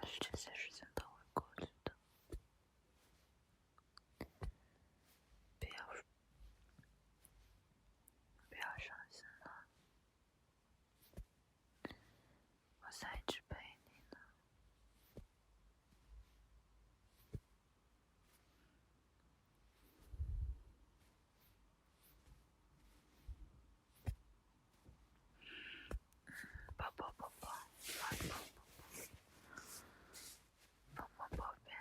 是这些事情都会过去的，不要伤心了，我在一直陪你呢。宝宝，宝宝，宝宝，宝贝。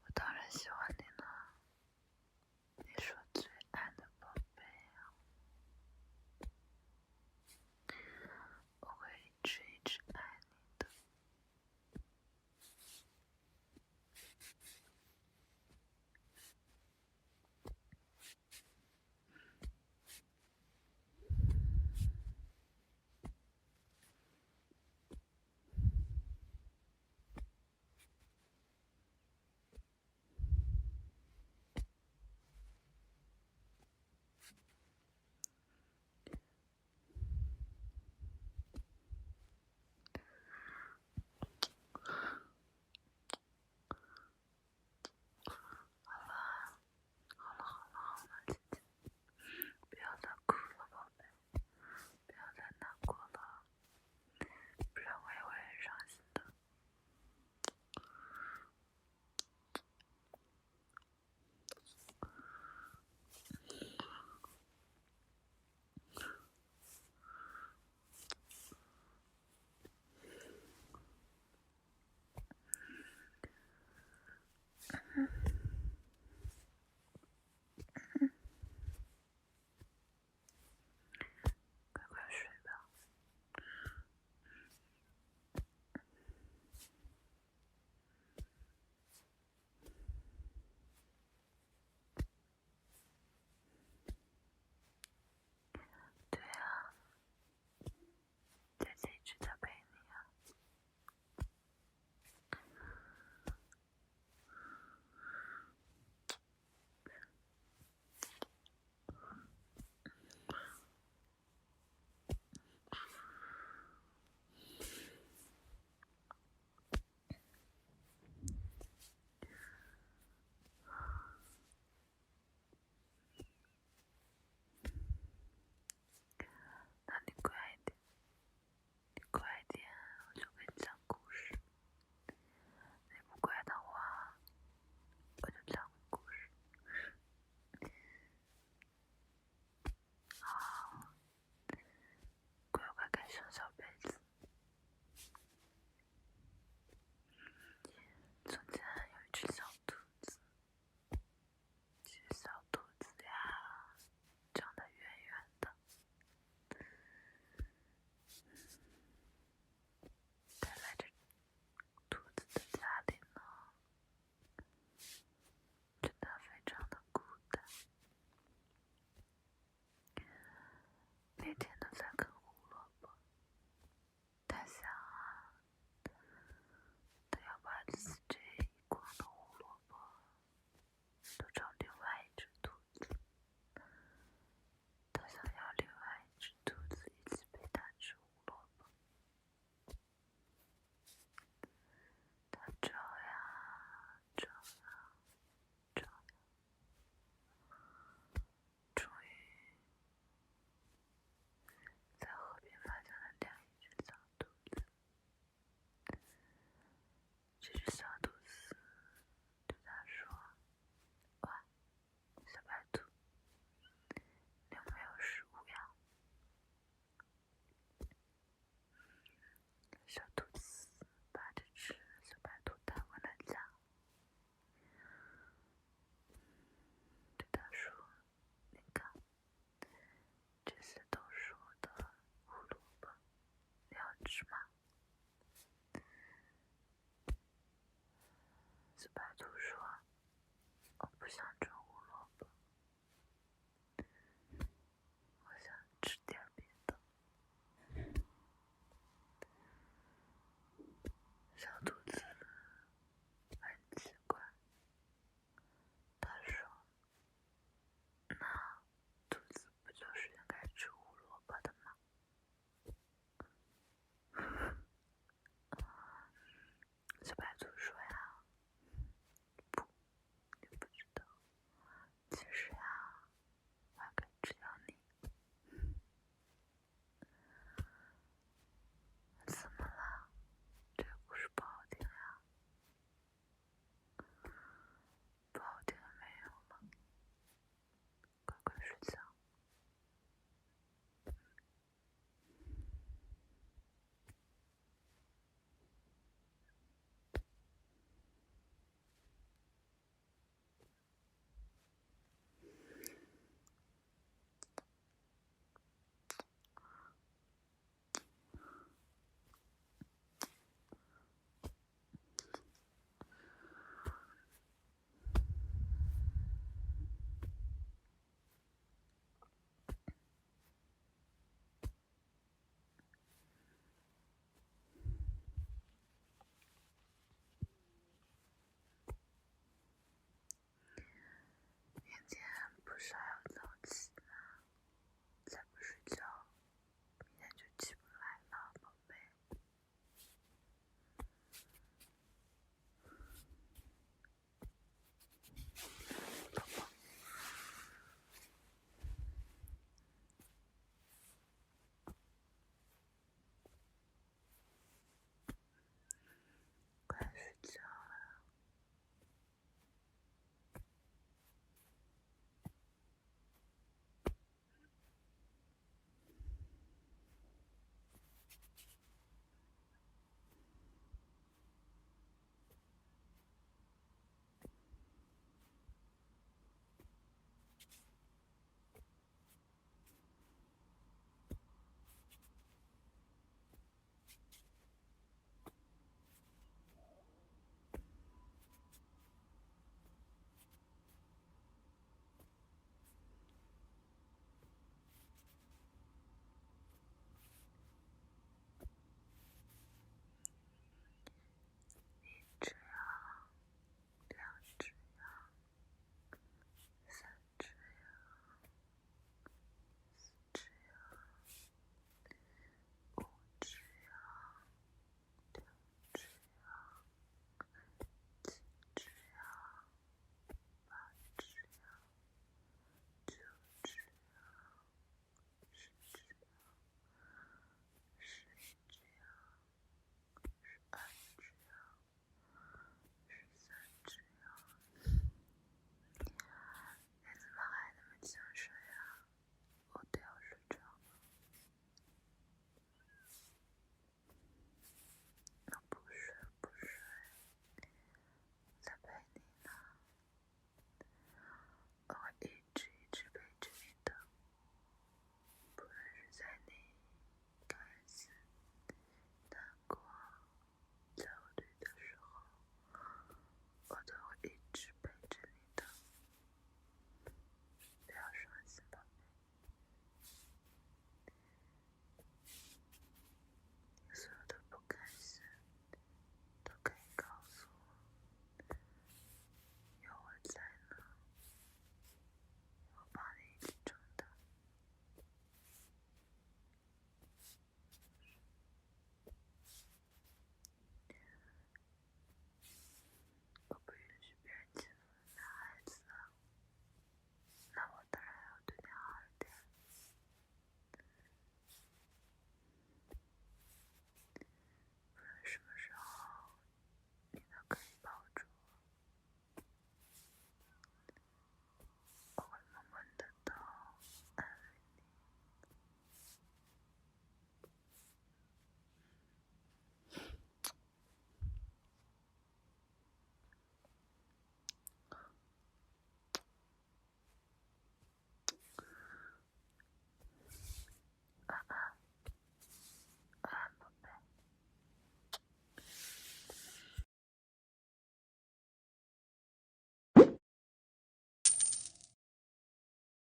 我当然喜欢你了，你是我最爱的宝贝啊！我会一直一直爱你的。好了，姐姐，不要再哭了，宝贝，不要再难过了，不然我也会很伤心的。快快睡吧。对啊，姐姐一直在陪你啊。那你乖一点，你乖一点，我就给你讲故事。你不乖的话，我就讲故事。好，乖乖盖上小被子。从前有一只小兔子，这只小兔子呀，长得圆圆的。待在这兔子的家里呢，真的非常的孤单，每天都在啃胡萝卜。他想啊，他要把自己这一筐的胡萝卜都找另外一只兔子，他想要另外一只兔子一起陪他吃胡萝卜。他找呀找呀找呀，终于在河边发现了另一只小兔子。这只小兔子对他说：“哇，小白兔，你有没有食物呀？”小兔子把这只小白兔带回了家，对他说：“你看，这些都是我的胡萝卜，你要吃吗？”小白兔说：“我不想吃